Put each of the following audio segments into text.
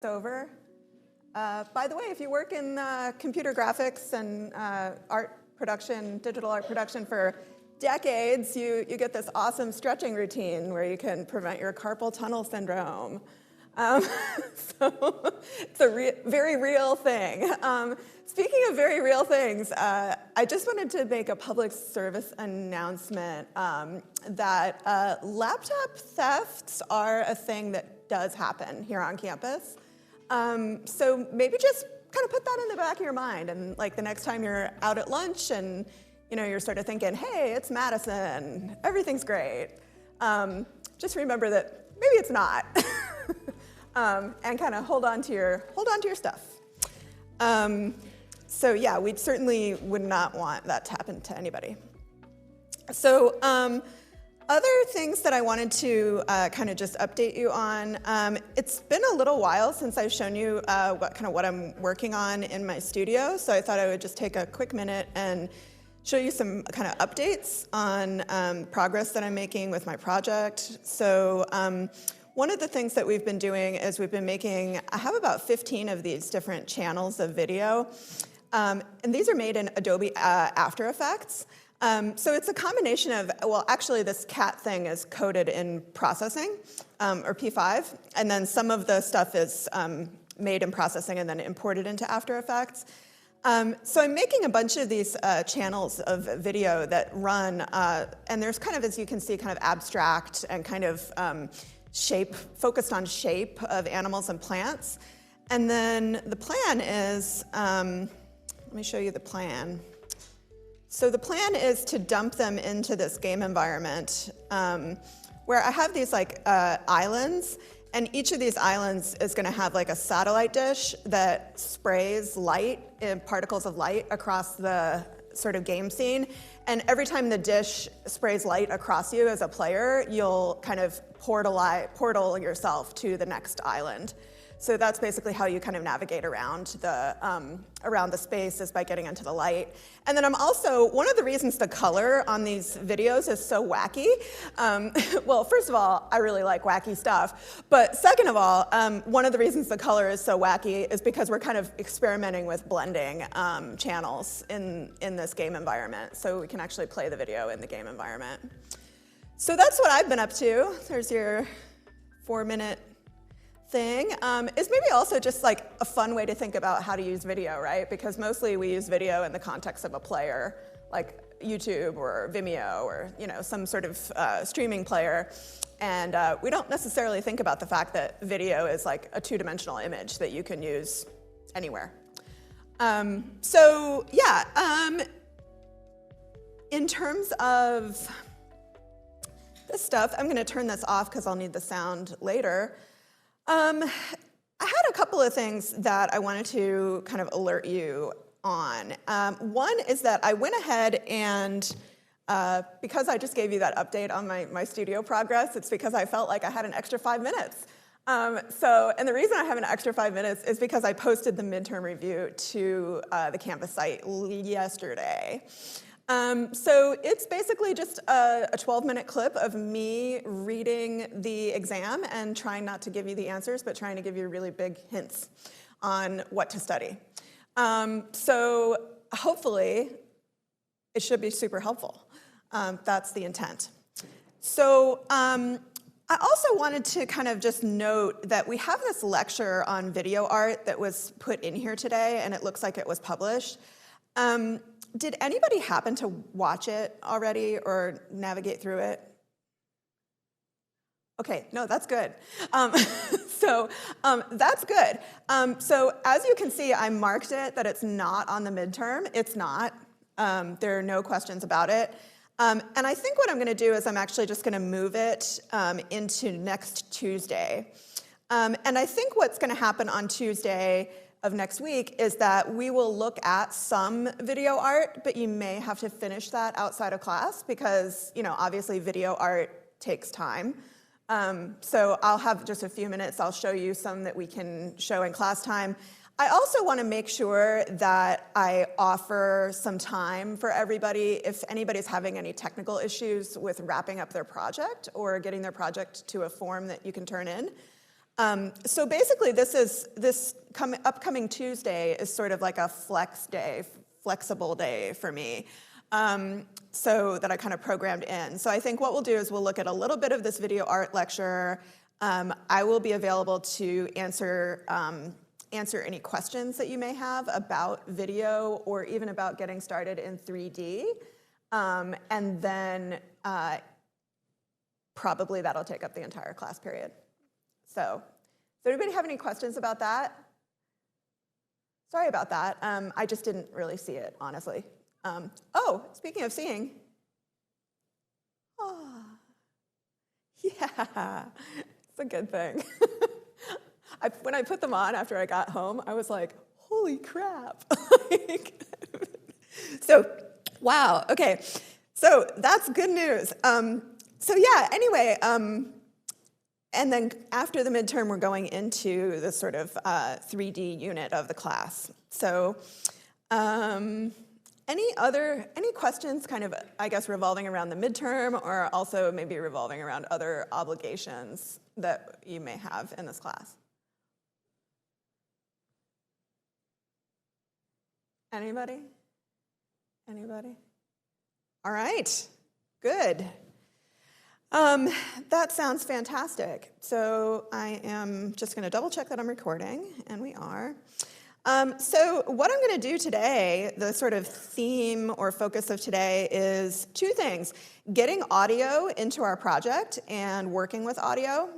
Over. By the way, if you work in computer graphics and art production, digital art production for decades, you get this awesome stretching routine where you can prevent your carpal tunnel syndrome. So it's a very real thing. Speaking of very real things, I just wanted to make a public service announcement that laptop thefts are a thing that does happen here on campus. So maybe just kind of put that in the back of your mind, and like the next time you're out at lunch and you're sort of thinking, hey, it's Madison, everything's great. Just remember that maybe it's not, and kind of hold on to your stuff. So yeah, we certainly would not want that to happen to anybody. So other things that I wanted to kind of just update you on. It's been a little while since I've shown you what I'm working on in my studio, so I thought I would just take a quick minute and show you some kind of updates on progress that I'm making with my project. So one of the things that we've been doing is we've been making, I have about 15 of these different channels of video, and these are made in Adobe After Effects. So it's a combination of, well, actually this cat thing is coded in processing, or P5, and then some of the stuff is made in processing and then imported into After Effects. So I'm making a bunch of these channels of video that run, and there's kind of, as you can see, kind of abstract and kind of focused on shape of animals and plants. And then the plan is, let me show you the plan. So the plan is to dump them into this game environment where I have these islands, and each of these islands is going to have like a satellite dish that sprays light and particles of light across the sort of game scene. And every time the dish sprays light across you as a player, you'll kind of portal yourself to the next island. So that's basically how you kind of navigate around the space, is by getting into the light. And then I'm also, one of the reasons the color on these videos is so wacky, well, first of all, I really like wacky stuff. But second of all, one of the reasons the color is so wacky is because we're kind of experimenting with blending channels in this game environment. So we can actually play the video in the game environment. So that's what I've been up to. There's your 4-minute thing. Is maybe also just like a fun way to think about how to use video, right? Because mostly we use video in the context of a player, like YouTube or Vimeo or some sort of streaming player. And we don't necessarily think about the fact that video is like a 2-dimensional image that you can use anywhere. So yeah, in terms of this stuff, I'm going to turn this off because I'll need the sound later. I had a couple of things that I wanted to kind of alert you on. One is that I went ahead and, because I just gave you that update on my studio progress, it's because I felt like I had an extra 5 minutes. And the reason I have an extra 5 minutes is because I posted the midterm review to the Canvas site yesterday. So it's basically just a 12-minute clip of me reading the exam and trying not to give you the answers, but trying to give you really big hints on what to study. So hopefully it should be super helpful. That's the intent. So I also wanted to kind of just note that we have this lecture on video art that was put in here today, and it looks like it was published. Did anybody happen to watch it already or navigate through it? Okay, no, that's good. So that's good. So as you can see, I marked it that it's not on the midterm. It's not. There are no questions about it. And I think what I'm going to do is I'm actually just going to move it into next Tuesday. And I think what's going to happen on Tuesday of next week is that we will look at some video art, but you may have to finish that outside of class because, obviously video art takes time. So I'll have just a few minutes. I'll show you some that we can show in class time. I also want to make sure that I offer some time for everybody if anybody's having any technical issues with wrapping up their project or getting their project to a form that you can turn in. So basically, this upcoming Tuesday is sort of like a flexible day for me, so that I kind of programmed in. So I think what we'll do is we'll look at a little bit of this video art lecture. I will be available to answer any questions that you may have about video or even about getting started in 3D. And then probably that'll take up the entire class period. So, does anybody have any questions about that? Sorry about that. I just didn't really see it, honestly. Oh, speaking of seeing. Oh, yeah, it's a good thing. When I put them on after I got home, I was like, holy crap. So, wow, okay. So that's good news. So yeah, anyway, and then after the midterm, we're going into the sort of 3D unit of the class. So any questions kind of, I guess, revolving around the midterm or also maybe revolving around other obligations that you may have in this class? Anybody? Anybody? All right, good. That sounds fantastic. So I am just going to double check that I'm recording, and we are. So what I'm going to do today, the sort of theme or focus of today is two things: getting audio into our project and working with audio.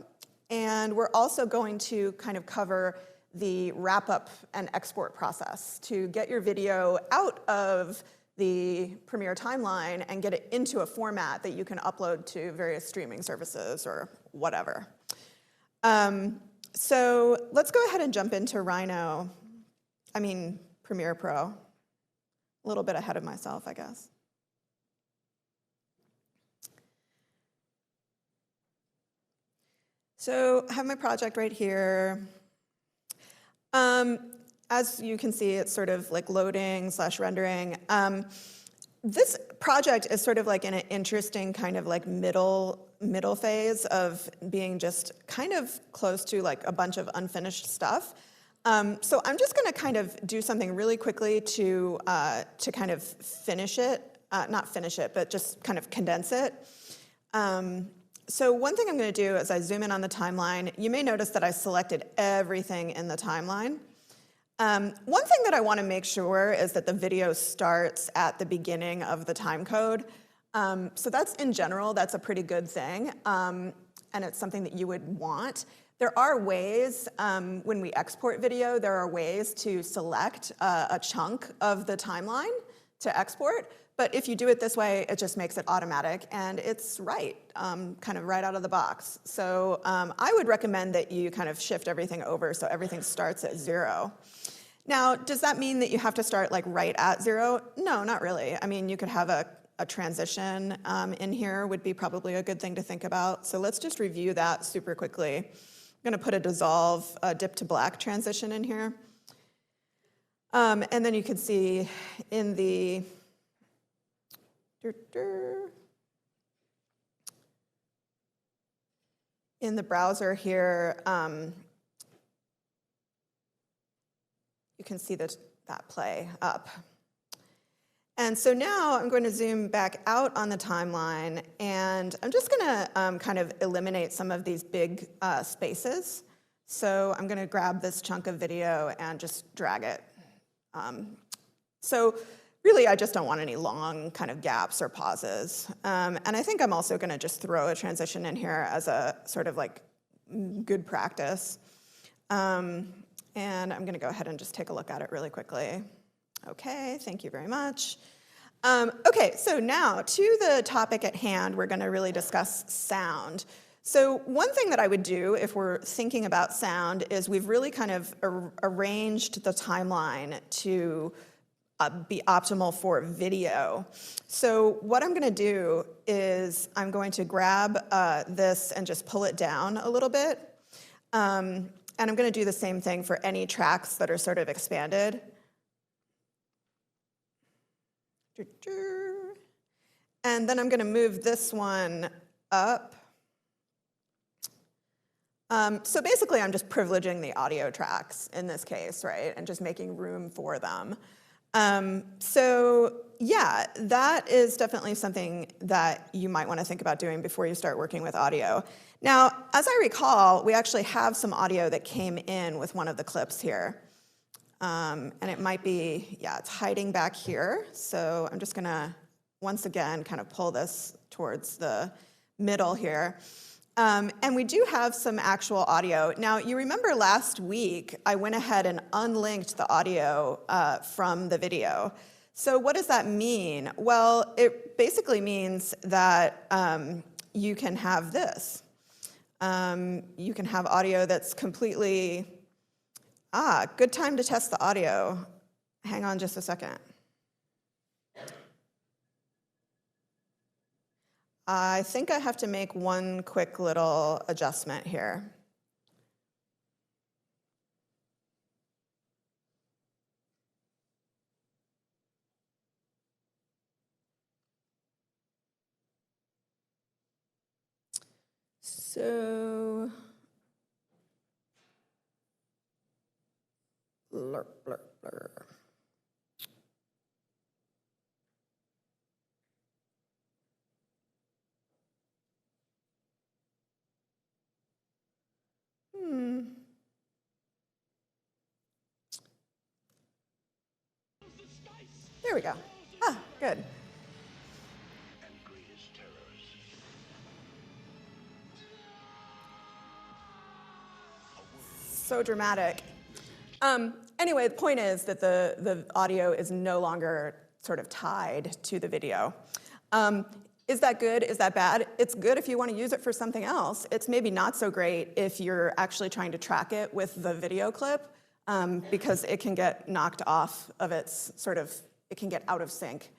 And we're also going to kind of cover the wrap-up and export process to get your video out of the Premiere timeline and get it into a format that you can upload to various streaming services or whatever. So let's go ahead and jump into Premiere Pro. A little bit ahead of myself, I guess. So I have my project right here. As you can see, it's sort of like loading / rendering. This project is sort of like in an interesting kind of like middle phase of being just kind of close to like a bunch of unfinished stuff. So I'm just going to kind of do something really quickly to kind of finish it, not finish it, but just kind of condense it. So one thing I'm going to do is I zoom in on the timeline. You may notice that I selected everything in the timeline. One thing that I want to make sure is that the video starts at the beginning of the time code. So that's, in general, that's a pretty good thing, and it's something that you would want. There are ways, when we export video, there are ways to select a chunk of the timeline to export. But if you do it this way, it just makes it automatic, and it's right, kind of right out of the box. So I would recommend that you kind of shift everything over so everything starts at 0. Now, does that mean that you have to start like right at 0? No, not really. I mean, you could have a transition in here would be probably a good thing to think about. So let's just review that super quickly. I'm going to put a dissolve, dip to black transition in here. And then you can see in the browser here, you can see that play up. And so now I'm going to zoom back out on the timeline, and I'm just going to kind of eliminate some of these big spaces. So I'm going to grab this chunk of video and just drag it. So really, I just don't want any long kind of gaps or pauses. And I think I'm also going to just throw a transition in here as a sort of like good practice. And I'm going to go ahead and just take a look at it really quickly. Okay, thank you very much. Okay, so now to the topic at hand, we're going to really discuss sound. So one thing that I would do if we're thinking about sound is we've really kind of arranged the timeline to be optimal for video. So what I'm going to do is I'm going to grab this and just pull it down a little bit. And I'm going to do the same thing for any tracks that are sort of expanded. And then I'm going to move this one up So basically, I'm just privileging the audio tracks in this case, right, and just making room for them. So yeah, that is definitely something that you might want to think about doing before you start working with audio. Now, as I recall, we actually have some audio that came in with one of the clips here. And it might be, yeah, it's hiding back here. So I'm just gonna, once again, kind of pull this towards the middle here. And we do have some actual audio. Now, you remember last week, I went ahead and unlinked the audio from the video. So what does that mean? Well, it basically means that you can have this. You can have audio that's completely, good time to test the audio. Hang on just a second. I think I have to make one quick little adjustment here. So, blur, blur, blur. There we go. Good. So dramatic. Anyway, the point is that the audio is no longer sort of tied to the video. Is that good? Is that bad? It's good if you want to use it for something else. It's maybe not so great if you're actually trying to track it with the video clip, because it can get knocked off of its sort of, it can get out of sync.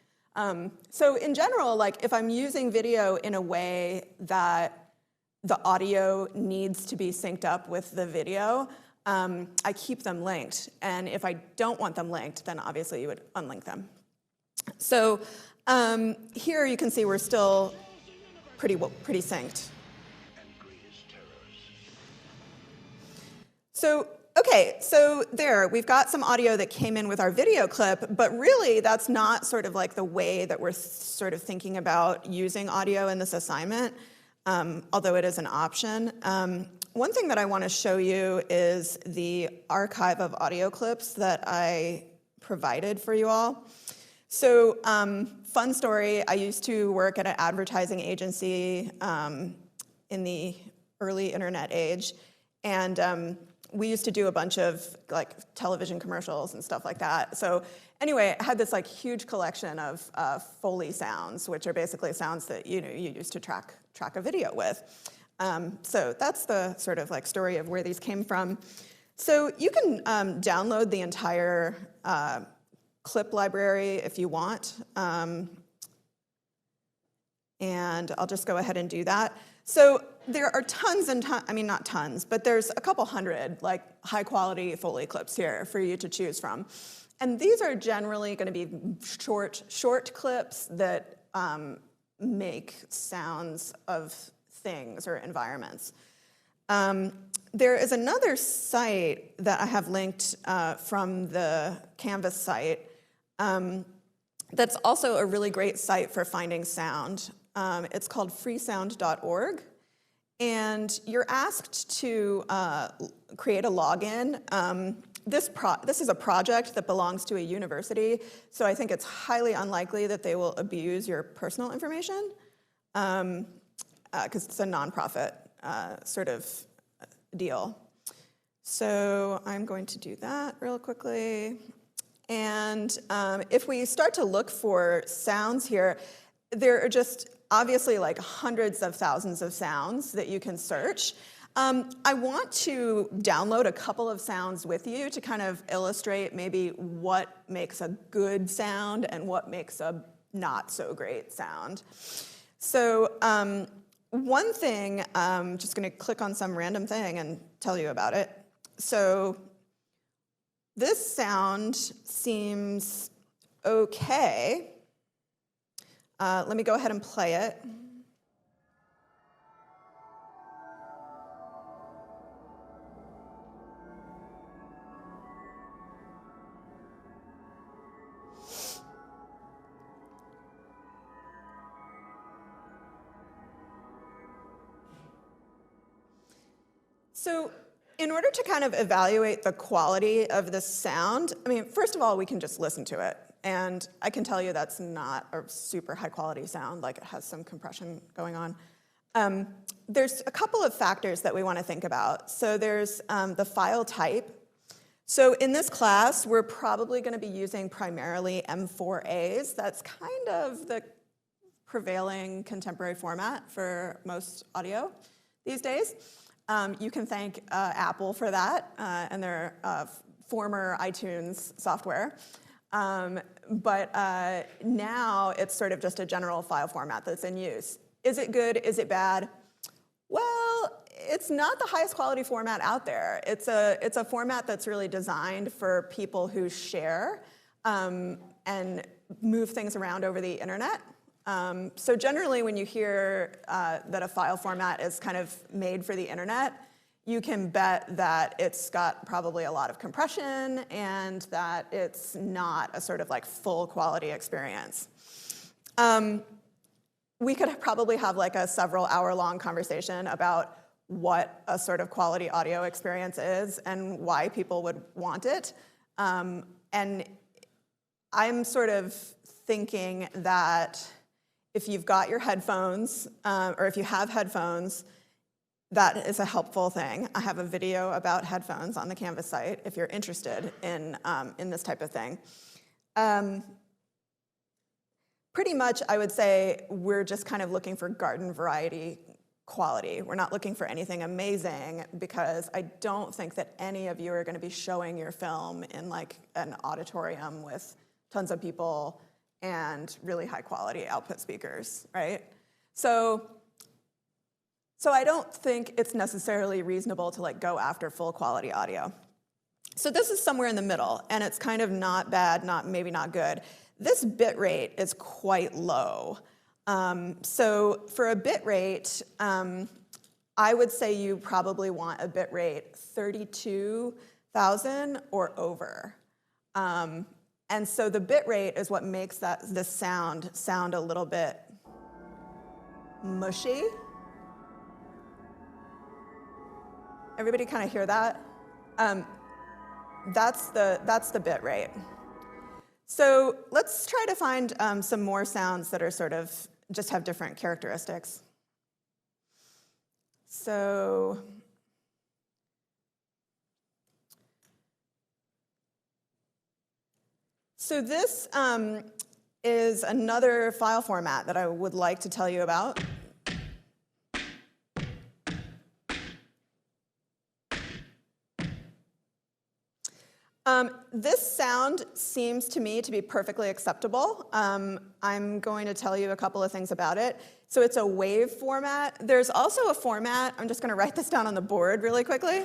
So in general, like if I'm using video in a way that the audio needs to be synced up with the video, I keep them linked. And if I don't want them linked, then obviously you would unlink them. So here you can see we're still pretty synced. So, okay, so there, we've got some audio that came in with our video clip, but really that's not sort of like the way that we're sort of thinking about using audio in this assignment, although it is an option. One thing that I want to show you is the archive of audio clips that I provided for you all. So, fun story, I used to work at an advertising agency in the early internet age, and we used to do a bunch of like television commercials and stuff like that. So anyway, I had this like huge collection of Foley sounds, which are basically sounds that you use to track a video with. So that's the sort of like story of where these came from. So you can download the entire clip library if you want. And I'll just go ahead and do that. So there are tons and tons, I mean not tons, but there's a couple hundred like high quality Foley clips here for you to choose from. And these are generally going to be short clips that make sounds of things or environments. There is another site that I have linked from the Canvas site that's also a really great site for finding sound. It's called freesound.org, and you're asked to create a login. This is a project that belongs to a university, so I think it's highly unlikely that they will abuse your personal information, because it's a nonprofit sort of deal. So I'm going to do that real quickly. And if we start to look for sounds here, there are just obviously like hundreds of thousands of sounds that you can search. I want to download a couple of sounds with you to kind of illustrate maybe what makes a good sound and what makes a not so great sound. So one thing, I'm just going to click on some random thing and tell you about it. So this sound seems okay. Let me go ahead and play it. So in order to kind of evaluate the quality of this sound, I mean, first of all, we can just listen to it. And I can tell you that's not a super high quality sound, like it has some compression going on. There's a couple of factors that we want to think about. So there's the file type. So in this class, we're probably going to be using primarily M4As. That's kind of the prevailing contemporary format for most audio these days. You can thank Apple for that and their former iTunes software. But now it's sort of just a general file format that's in use. Is it good? Is it bad? Well, it's not the highest quality format out there. It's a format that's really designed for people who share and move things around over the internet. So generally, when you hear that a file format is kind of made for the internet, you can bet that it's got probably a lot of compression and that it's not a sort of like full quality experience. We could probably have like a several hour-long conversation about what a sort of quality audio experience is and why people would want it. And I'm sort of thinking that if you've got your headphones, or if you have headphones, that is a helpful thing. I have a video about headphones on the Canvas site if you're interested in this type of thing. Pretty much, I would say we're just kind of looking for garden variety quality. We're not looking for anything amazing because I don't think that any of you are going to be showing your film in like an auditorium with tons of people and really high quality output speakers, right? So I don't think it's necessarily reasonable to like go after full quality audio. So this is somewhere in the middle, and it's kind of not bad, maybe not good. This bit rate is quite low. So for a bit rate, I would say you probably want a bit rate 32,000 or over. And so the bit rate is what makes this sound a little bit mushy. Everybody kind of hear that? That's the bit rate. So let's try to find some more sounds that are sort of just have different characteristics. So this is another file format that I would like to tell you about. This sound seems to me to be perfectly acceptable. I'm going to tell you a couple of things about it. So it's a WAV format. There's also a format, I'm just going to write this down on the board really quickly.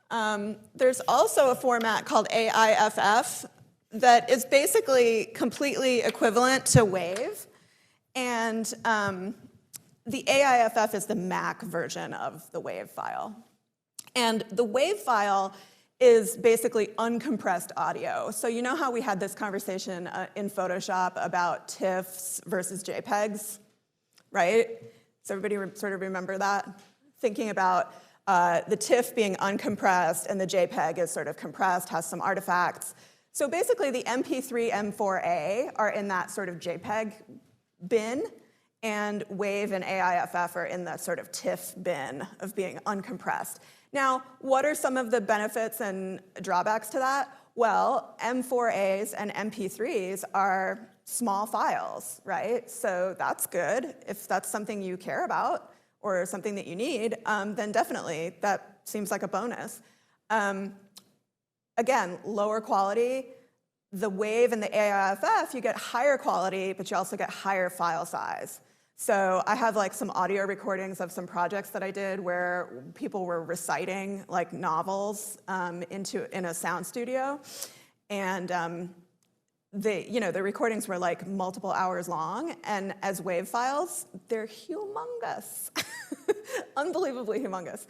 There's also a format called AIFF that is basically completely equivalent to WAV. And the AIFF is the Mac version of the WAV file. And the WAV file is basically uncompressed audio. So you know how we had this conversation in Photoshop about TIFFs versus JPEGs, right? Does everybody sort of remember that? Thinking about the TIFF being uncompressed and the JPEG is sort of compressed, has some artifacts. So basically the MP3, M4A are in that sort of JPEG bin, and WAV and AIFF are in that sort of TIFF bin of being uncompressed. Now, what are some of the benefits and drawbacks to that? Well, M4As and MP3s are small files, right? So that's good. If that's something you care about or something that you need, then definitely that seems like a bonus. Again, lower quality. The WAV and the AIFF, you get higher quality, but you also get higher file size. So I have like some audio recordings of some projects that I did where people were reciting like novels in a sound studio, and the recordings were like multiple hours long, and as WAV files, they're humongous, unbelievably humongous.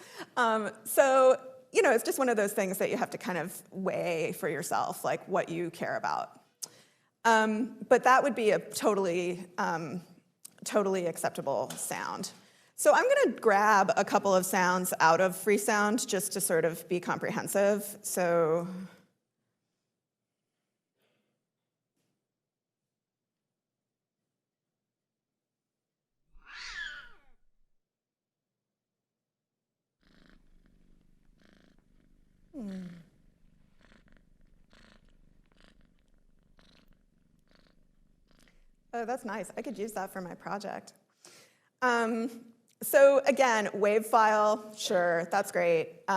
So it's just one of those things that you have to kind of weigh for yourself, like what you care about. But that would be a totally acceptable sound. So I'm going to grab a couple of sounds out of Freesound just to sort of be comprehensive. So oh, that's nice. I could use that for my project. So again, wave file, sure, that's great.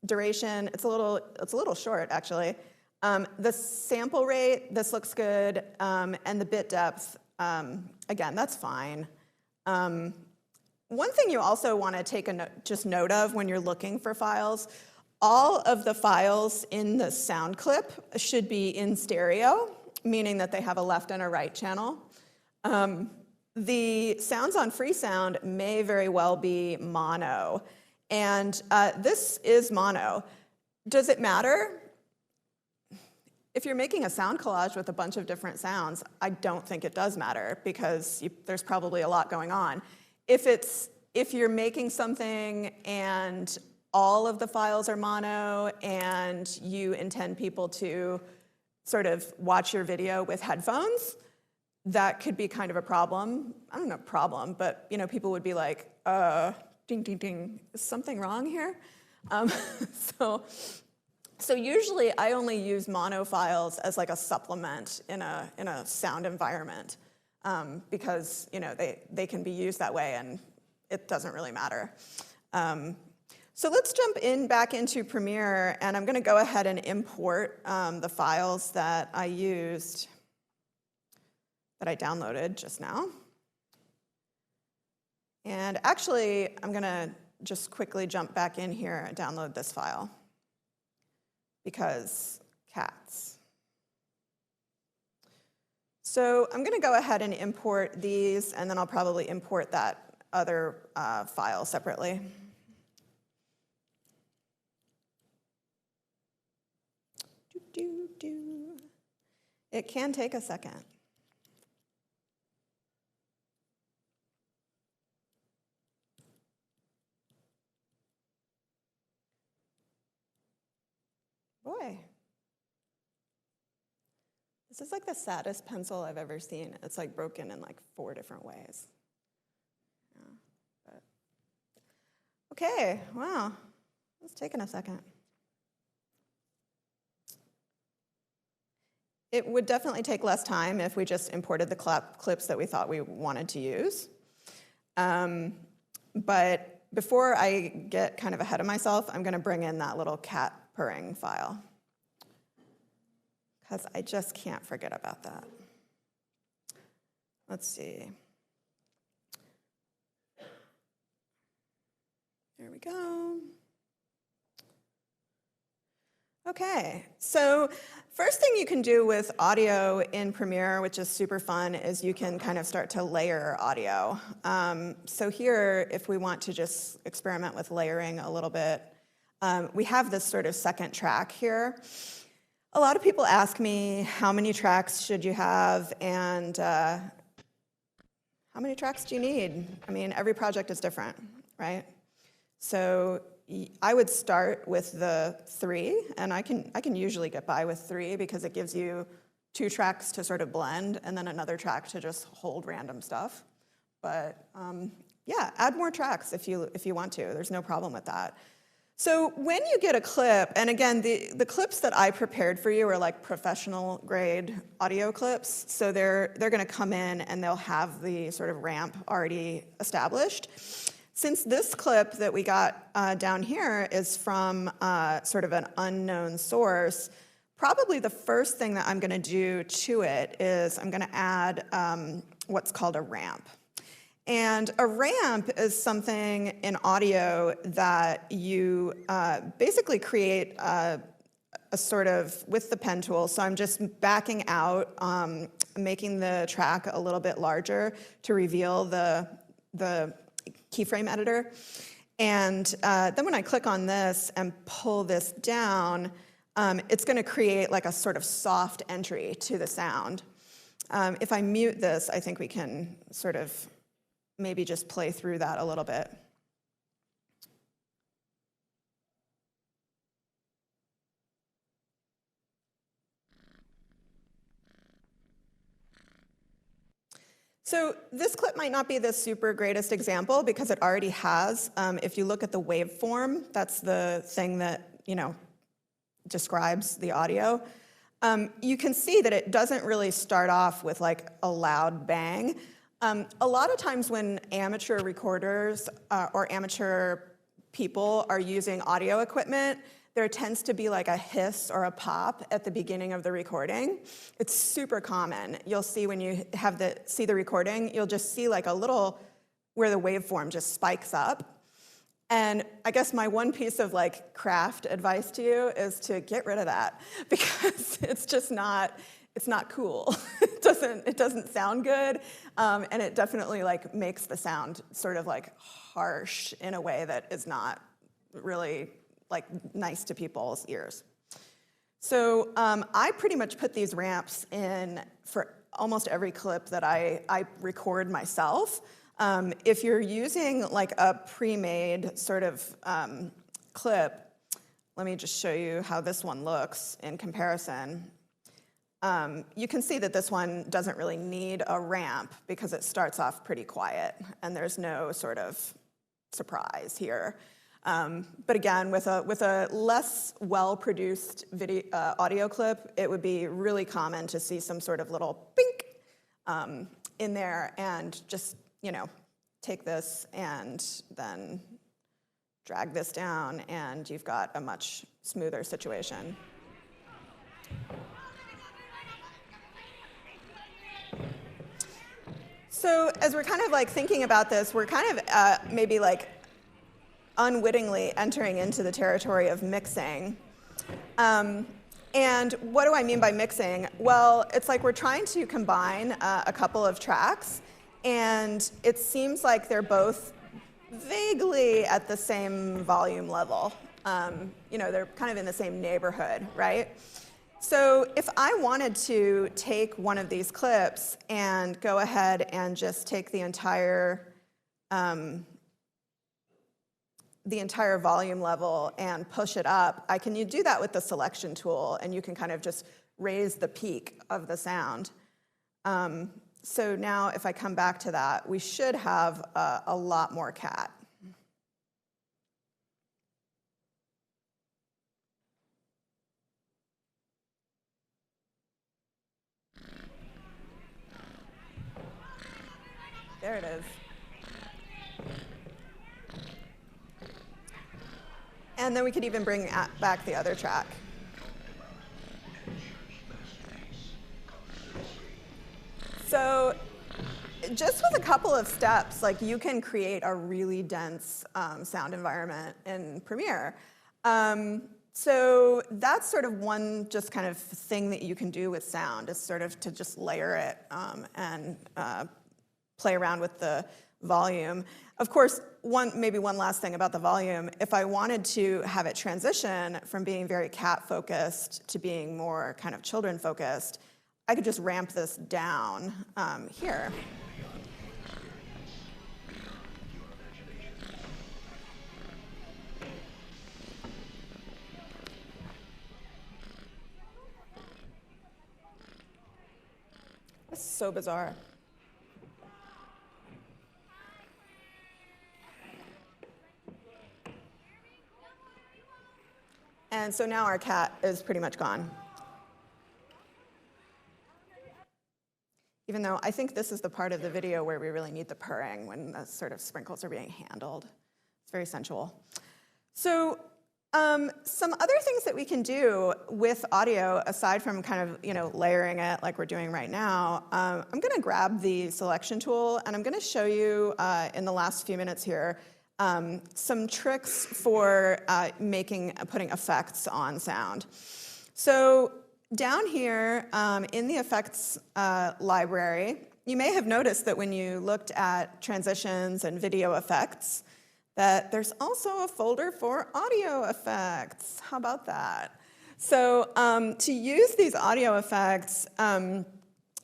Duration, it's a little short actually. The sample rate, this looks good, and the bit depth, again, that's fine. One thing you also want to take just note of when you're looking for files, all of the files in the sound clip should be in stereo, meaning that they have a left and a right channel. The sounds on Freesound may very well be mono, and this is mono. Does it matter? If you're making a sound collage with a bunch of different sounds, I don't think it does matter because there's probably a lot going on. If you're making something and all of the files are mono and you intend people to sort of watch your video with headphones, that could be kind of a problem. I don't know, problem, but people would be like, ding, ding, ding, is something wrong here? So usually I only use mono files as like a supplement in a sound environment because they can be used that way and it doesn't really matter. So let's jump back into Premiere, and I'm going to go ahead and import the files that I used, that I downloaded just now. And actually, I'm going to just quickly jump back in here and download this file because cats. So I'm going to go ahead and import these, and then I'll probably import that other file separately. It can take a second. Boy. This is like the saddest pencil I've ever seen. It's like broken in like 4 different ways. Yeah, okay, wow. It's taken a second. It would definitely take less time if we just imported the clips that we thought we wanted to use. But before I get kind of ahead of myself, I'm going to bring in that little cat purring file because I just can't forget about that. Let's see. There we go. Okay, so first thing you can do with audio in Premiere, which is super fun, is you can kind of start to layer audio. So here, if we want to just experiment with layering a little bit, we have this sort of second track here. A lot of people ask me, how many tracks should you have, and how many tracks do you need? I mean, every project is different, right? So I would start with the 3, and I can usually get by with 3 because it gives you 2 tracks to sort of blend and then another track to just hold random stuff. But yeah, add more tracks if you want to. There's no problem with that. So when you get a clip, and again, the clips that I prepared for you are like professional grade audio clips. So they're going to come in and they'll have the sort of ramp already established. Since this clip that we got down here is from sort of an unknown source, probably the first thing that I'm going to do to it is I'm going to add what's called a ramp. And a ramp is something in audio that you basically create a sort of, with the pen tool, so I'm just backing out, making the track a little bit larger to reveal the keyframe editor. And then when I click on this and pull this down, it's going to create like a sort of soft entry to the sound. If I mute this, I think we can sort of maybe just play through that a little bit. So this clip might not be the super greatest example because it already has. If you look at the waveform, that's the thing that, describes the audio. You can see that it doesn't really start off with like a loud bang. A lot of times when amateur recorders or amateur people are using audio equipment, there tends to be like a hiss or a pop at the beginning of the recording. It's super common. You'll see when you see the recording, you'll just see like a little where the waveform just spikes up. And I guess my one piece of like craft advice to you is to get rid of that because it's just not, it's not cool. It doesn't sound good, and it definitely like makes the sound sort of like harsh in a way that is not really like nice to people's ears. So I pretty much put these ramps in for almost every clip that I record myself. If you're using like a pre-made sort of clip, let me just show you how this one looks in comparison. You can see that this one doesn't really need a ramp because it starts off pretty quiet and there's no sort of surprise here. But again, with a less well-produced video audio clip, it would be really common to see some sort of little bink in there, and just take this and then drag this down, and you've got a much smoother situation. So as we're kind of like thinking about this, we're kind of maybe like unwittingly entering into the territory of mixing. And what do I mean by mixing? Well, it's like we're trying to combine a couple of tracks, and it seems like they're both vaguely at the same volume level. They're kind of in the same neighborhood, right? So if I wanted to take one of these clips and go ahead and just take the entire volume level and push it up, you do that with the selection tool, and you can kind of just raise the peak of the sound. So now if I come back to that, we should have a lot more cat. There it is. And then we could even bring back the other track. So just with a couple of steps, like you can create a really dense sound environment in Premiere. So that's sort of one just kind of thing that you can do with sound, is sort of to just layer it and play around with the volume. Of course, maybe one last thing about the volume. If I wanted to have it transition from being very cat-focused to being more kind of children-focused, I could just ramp this down here. It's so bizarre. And so now our cat is pretty much gone. Even though I think this is the part of the video where we really need the purring, when the sort of sprinkles are being handled. It's very sensual. So some other things that we can do with audio, aside from kind of layering it like we're doing right now, I'm going to grab the selection tool, and I'm going to show you in the last few minutes here some tricks for putting effects on sound. So down here in the effects library, you may have noticed that when you looked at transitions and video effects, that there's also a folder for audio effects. How about that? So to use these audio effects,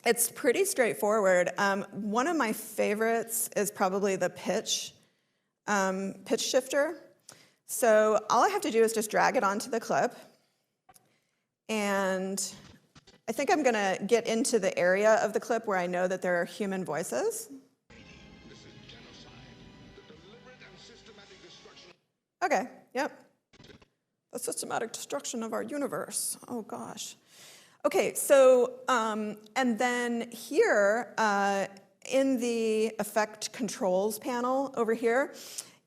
It's pretty straightforward. One of my favorites is probably the pitch shifter. So all I have to do is just drag it onto the clip. And I think I'm going to get into the area of the clip where I know that there are human voices. Okay, yep. The systematic destruction of our universe. Oh, gosh. Okay, so, and then here, in the effect controls panel over here,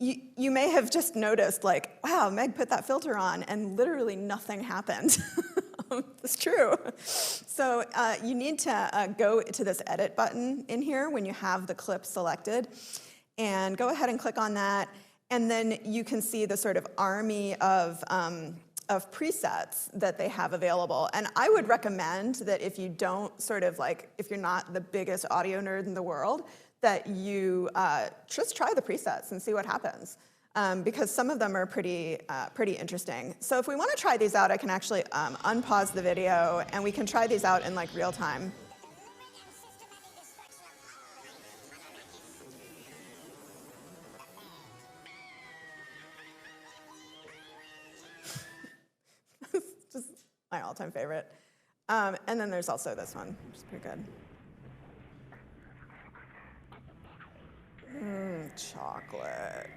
you may have just noticed, like, wow, Meg put that filter on, and literally nothing happened. It's true. So you need to go to this edit button in here when you have the clip selected, and go ahead and click on that, and then you can see the sort of army of presets that they have available. And I would recommend that if you don't sort of like, if you're not the biggest audio nerd in the world, that you just try the presets and see what happens. Because some of them are pretty interesting. So if we want to try these out, I can actually unpause the video, and we can try these out in like real time. Just my all-time favorite. And then there's also this one, which is pretty good. Chocolate.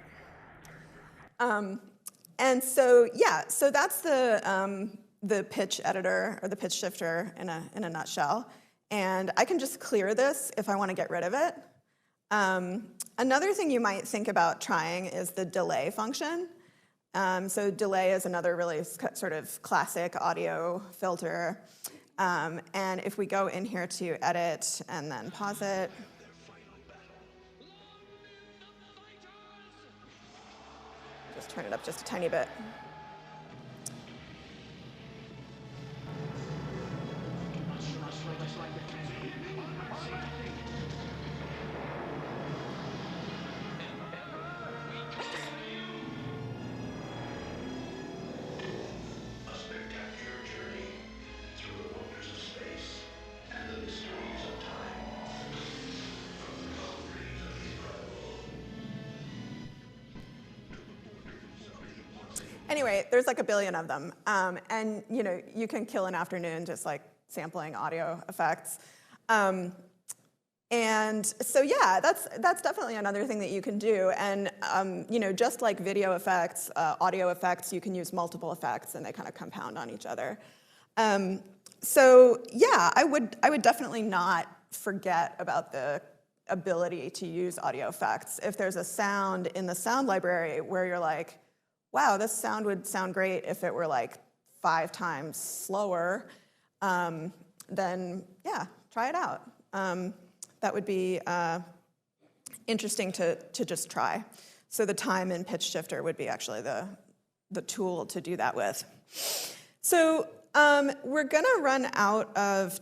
And so, yeah, so that's the pitch editor, or the pitch shifter in a nutshell. And I can just clear this if I want to get rid of it. Another thing you might think about trying is the delay function. So delay is another really sort of classic audio filter. And if we go in here to edit and then pause it, just turn it up just a tiny bit. Anyway, there's like a billion of them, and you can kill an afternoon just like sampling audio effects. And so yeah, that's definitely another thing that you can do. And just like video effects, audio effects, you can use multiple effects, and they kind of compound on each other. So yeah, I would definitely not forget about the ability to use audio effects. If there's a sound in the sound library where you're like, wow, this sound would sound great if it were like 5 times slower, then yeah, try it out. That would be interesting to just try. So the time and pitch shifter would be actually the tool to do that with. So we're gonna run out of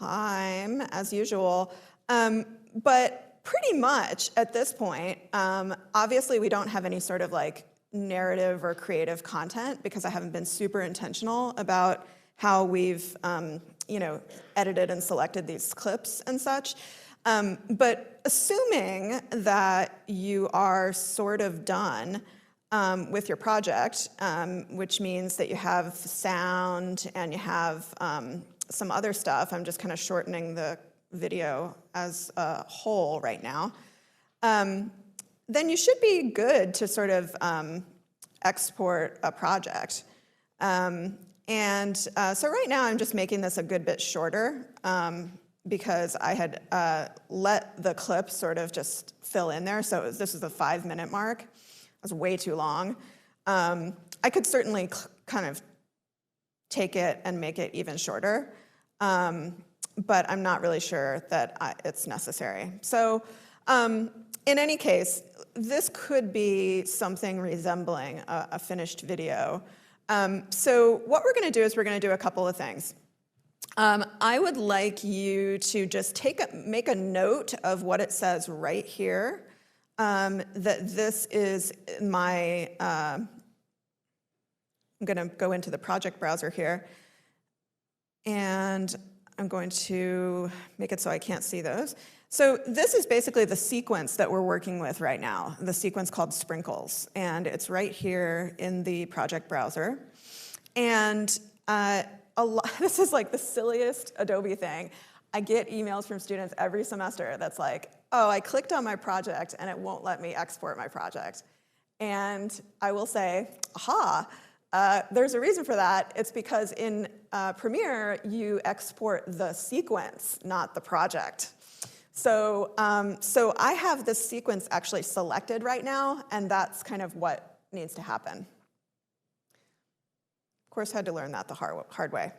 time as usual, but pretty much at this point, obviously we don't have any sort of like narrative or creative content because I haven't been super intentional about how we've edited and selected these clips and such. But assuming that you are sort of done with your project, which means that you have sound and you have some other stuff, I'm just kind of shortening the video as a whole right now, then you should be good to sort of export a project. So right now I'm just making this a good bit shorter because I had let the clip sort of just fill in there. So this is the 5-minute mark. It was way too long. I could certainly kind of take it and make it even shorter, but I'm not really sure that it's necessary. So in any case, this could be something resembling a finished video. So what we're going to do is we're going to do a couple of things. I would like you to just make a note of what it says right here, that this is my, I'm going to go into the project browser here, and I'm going to make it so I can't see those. So this is basically the sequence that we're working with right now, the sequence called Sprinkles. And it's right here in the project browser. And this is like the silliest Adobe thing. I get emails from students every semester that's like, oh, I clicked on my project and it won't let me export my project. And I will say, aha, there's a reason for that. It's because in Premiere, you export the sequence, not the project. So I have this sequence actually selected right now, and that's kind of what needs to happen. Of course, had to learn that the hard way.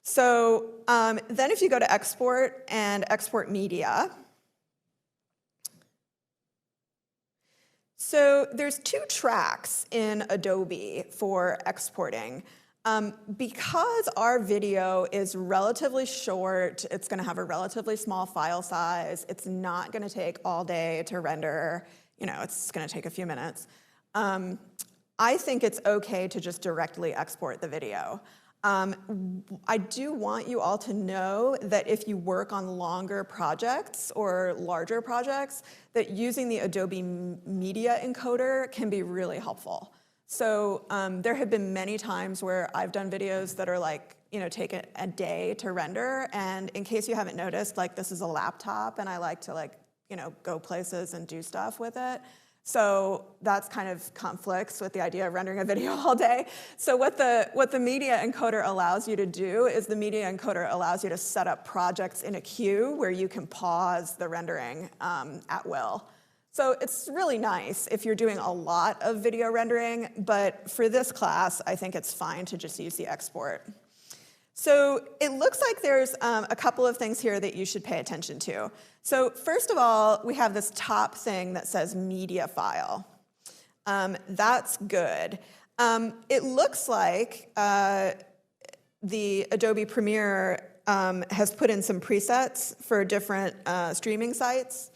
So then if you go to export and export media, so there's 2 tracks in Adobe for exporting. Because our video is relatively short, it's going to have a relatively small file size, it's not going to take all day to render, it's going to take a few minutes. I think it's okay to just directly export the video. I do want you all to know that if you work on longer projects or larger projects, that using the Adobe Media Encoder can be really helpful. So there have been many times where I've done videos that are like, take a day to render. And in case you haven't noticed, like this is a laptop and I like to go places and do stuff with it. So that's kind of conflicts with the idea of rendering a video all day. So what the Media Encoder allows you to do is the Media Encoder allows you to set up projects in a queue where you can pause the rendering at will. So it's really nice if you're doing a lot of video rendering, but for this class, I think it's fine to just use the export. So it looks like there's a couple of things here that you should pay attention to. So first of all, we have this top thing that says media file. That's good. It looks like the Adobe Premiere has put in some presets for different streaming sites,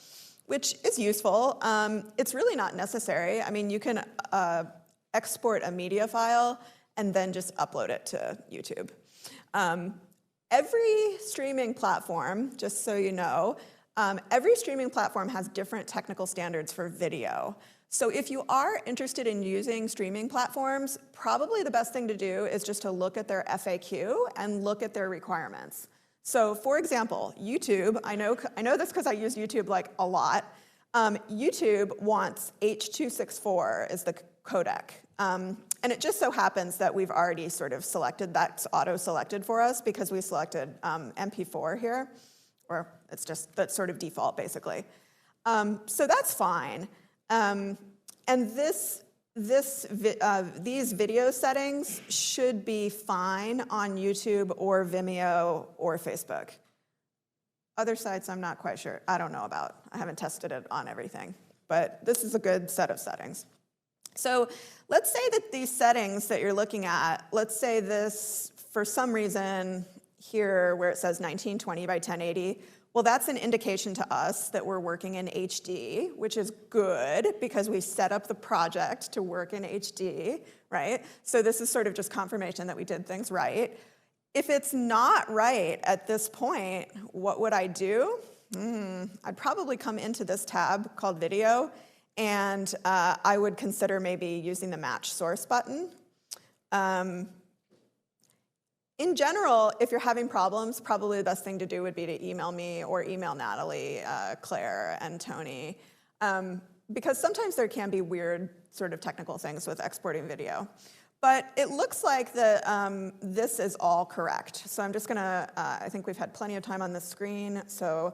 which is useful. It's really not necessary. I mean, you can export a media file and then just upload it to YouTube. Every streaming platform, just so you know, every streaming platform has different technical standards for video. So if you are interested in using streaming platforms, probably the best thing to do is just to look at their FAQ and look at their requirements. So for example, YouTube, I know this because I use YouTube like a lot. YouTube wants H.264 as the codec. And it just so happens that we've already sort of selected, that's auto-selected for us because we selected MP4 here, or that's sort of default basically. So that's fine. And these video settings should be fine on YouTube or Vimeo or Facebook. Other sites I'm not quite sure, I don't know about. I haven't tested it on everything, but this is a good set of settings. So let's say that these settings that you're looking at, let's say this, for some reason here where it says 1920 by 1080, well, that's an indication to us that we're working in HD, which is good because we set up the project to work in HD, right? So this is sort of just confirmation that we did things right. If it's not right at this point, what would I do? I'd probably come into this tab called Video, and I would consider maybe using the Match Source button. In general, if you're having problems, probably the best thing to do would be to email me or email Natalie, Claire, and Tony, because sometimes there can be weird sort of technical things with exporting video. But it looks like this is all correct. So I'm just gonna, I think we've had plenty of time on the screen, so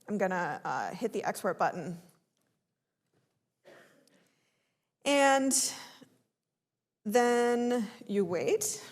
I'm gonna hit the export button. And then you wait.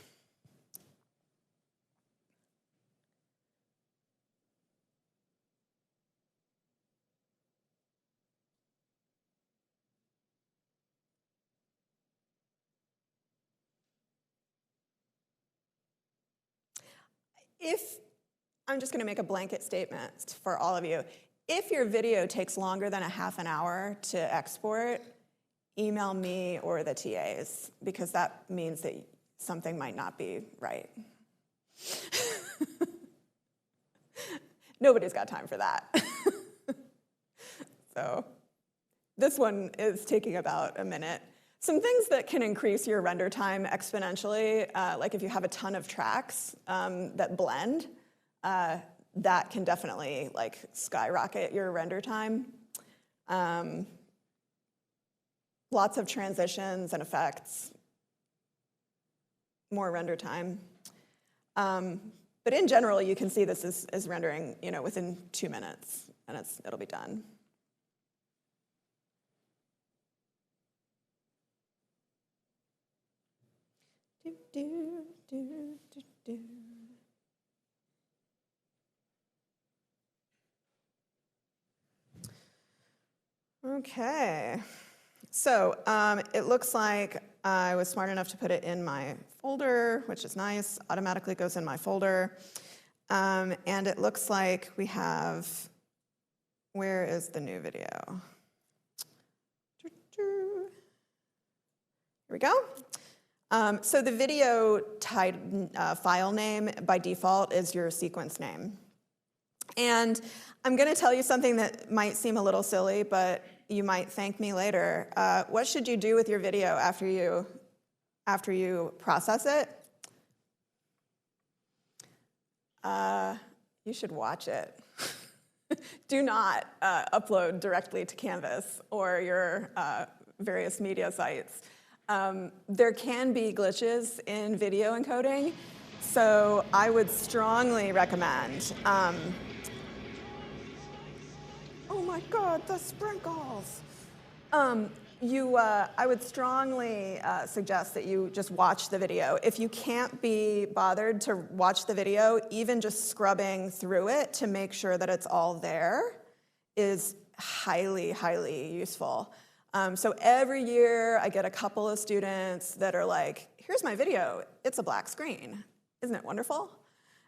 I'm just going to make a blanket statement for all of you. If your video takes longer than a half an hour to export, email me or the TAs, because that means that something might not be right. Nobody's got time for that. So this one is taking about a minute. Some things that can increase your render time exponentially, like if you have a ton of tracks that blend, that can definitely like skyrocket your render time. Lots of transitions and effects, more render time. But in general, you can see this is rendering, within 2 minutes, and it'll be done. Okay, so it looks like I was smart enough to put it in my folder, which is nice, automatically goes in my folder. And it looks like we have, where is the new video? Here we go. So the video file name by default is your sequence name. And I'm going to tell you something that might seem a little silly, but you might thank me later. What should you do with your video after you process it? You should watch it. Do not upload directly to Canvas or your various media sites. There can be glitches in video encoding, so I would strongly recommend. Oh my God, the sprinkles! I would strongly suggest that you just watch the video. If you can't be bothered to watch the video, even just scrubbing through it to make sure that it's all there is highly, highly useful. So every year I get a couple of students that are like, here's my video, it's a black screen. Isn't it wonderful?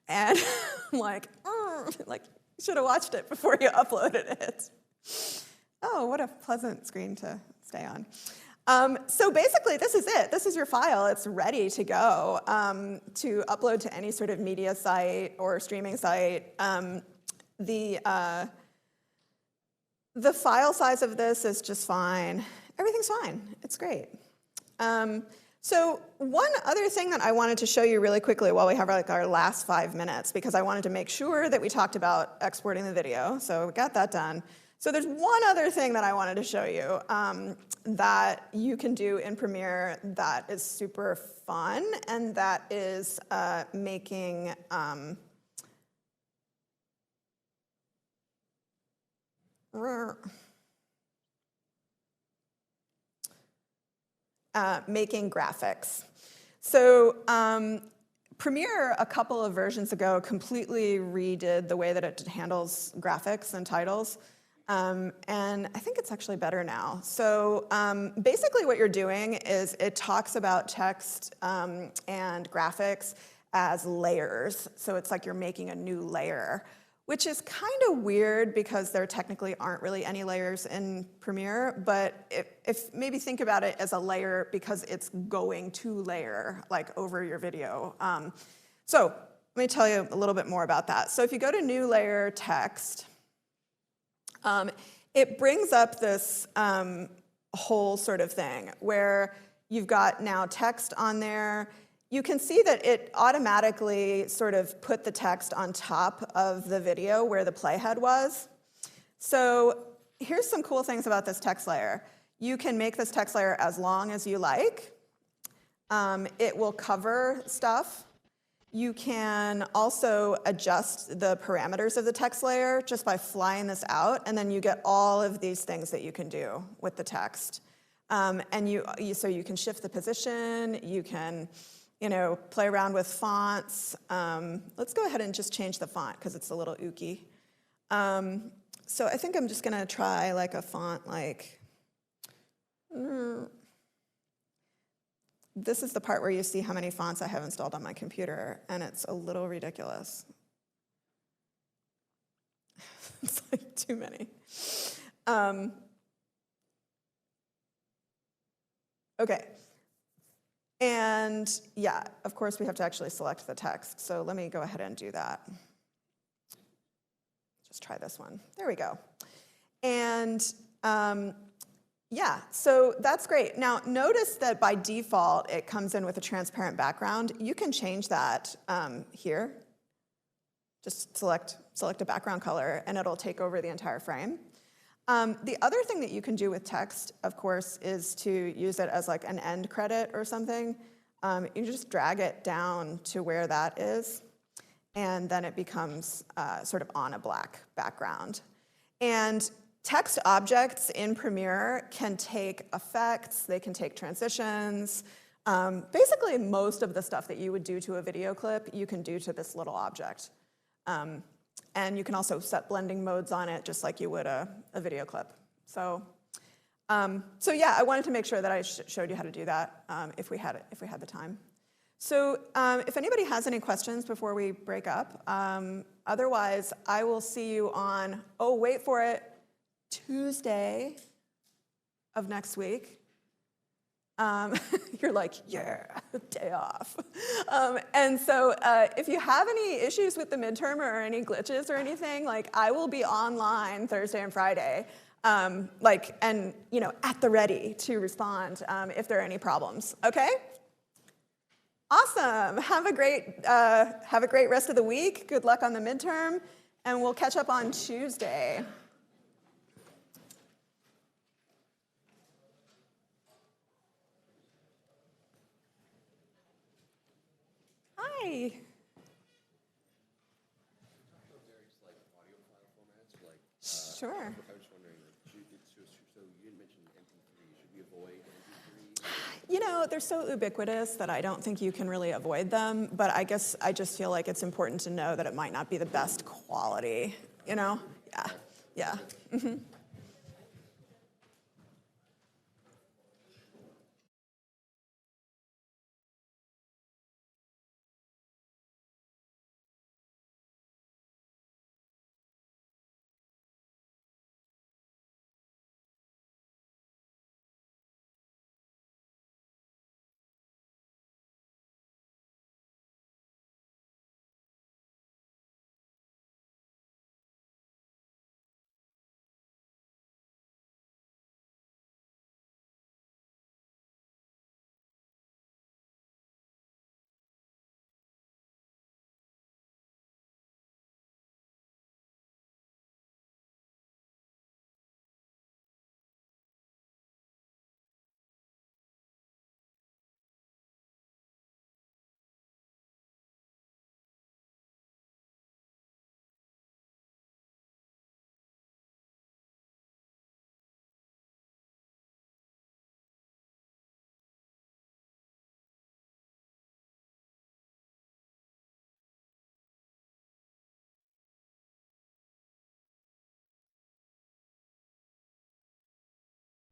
And I'm like, you should have watched it before you uploaded it. Oh, what a pleasant screen to stay on. So basically, this is it. This is your file. It's ready to go to upload to any sort of media site or streaming site. The file size of this is just fine. Everything's fine. It's great. So one other thing that I wanted to show you really quickly while we have our last 5 minutes, because I wanted to make sure that we talked about exporting the video, so we got that done. So there's one other thing that I wanted to show you that you can do in Premiere that is super fun, and that is making making graphics. So Premiere, a couple of versions ago, completely redid the way that it handles graphics and titles. And I think it's actually better now. So basically what you're doing is it talks about text and graphics as layers. So it's like you're making a new layer, which is kind of weird because there technically aren't really any layers in Premiere, but if maybe think about it as a layer because it's going to layer like over your video. So let me tell you a little bit more about that. So if you go to New Layer Text, it brings up this whole sort of thing where you've got now text on there. You can see that it automatically sort of put the text on top of the video where the playhead was. So here's some cool things about this text layer. You can make this text layer as long as you like. It will cover stuff. You can also adjust the parameters of the text layer just by flying this out, and then you get all of these things that you can do with the text. And so you can shift the position, you can play around with fonts. Let's go ahead and just change the font because it's a little ooky. So I think I'm just gonna try like a font like, this is the part where you see how many fonts I have installed on my computer, and it's a little ridiculous. It's like too many. Okay. And yeah, of course we have to actually select the text, so let me go ahead and do that. let's try this one. There we go. And yeah, so that's great. Now, notice that by default, it comes in with a transparent background. You can change that here. Just select a background color, and it'll take over the entire frame. The other thing that you can do with text, of course, is to use it as like an end credit or something. You just drag it down to where that is, and then it becomes sort of on a black background. And text objects in Premiere can take effects, they can take transitions. Basically, most of the stuff that you would do to a video clip, you can do to this little object. And you can also set blending modes on it, just like you would a video clip. So yeah, I wanted to make sure that I showed you how to do that if we had the time. So if anybody has any questions before we break up, otherwise I will see you on, oh, wait for it, Tuesday of next week. You're like, yeah, day off. And so if you have any issues with the midterm or any glitches or anything, like I will be online Thursday and Friday, and at the ready to respond if there are any problems. Okay? Awesome. Have a great rest of the week. Good luck on the midterm, and we'll catch up on Tuesday. Hi. Sure. I was wondering, so you didn't mention MP3. Should we avoid MP3? You know, they're so ubiquitous that I don't think you can really avoid them, but I guess I just feel like it's important to know that it might not be the best quality, you know? Yeah, yeah. Mm-hmm.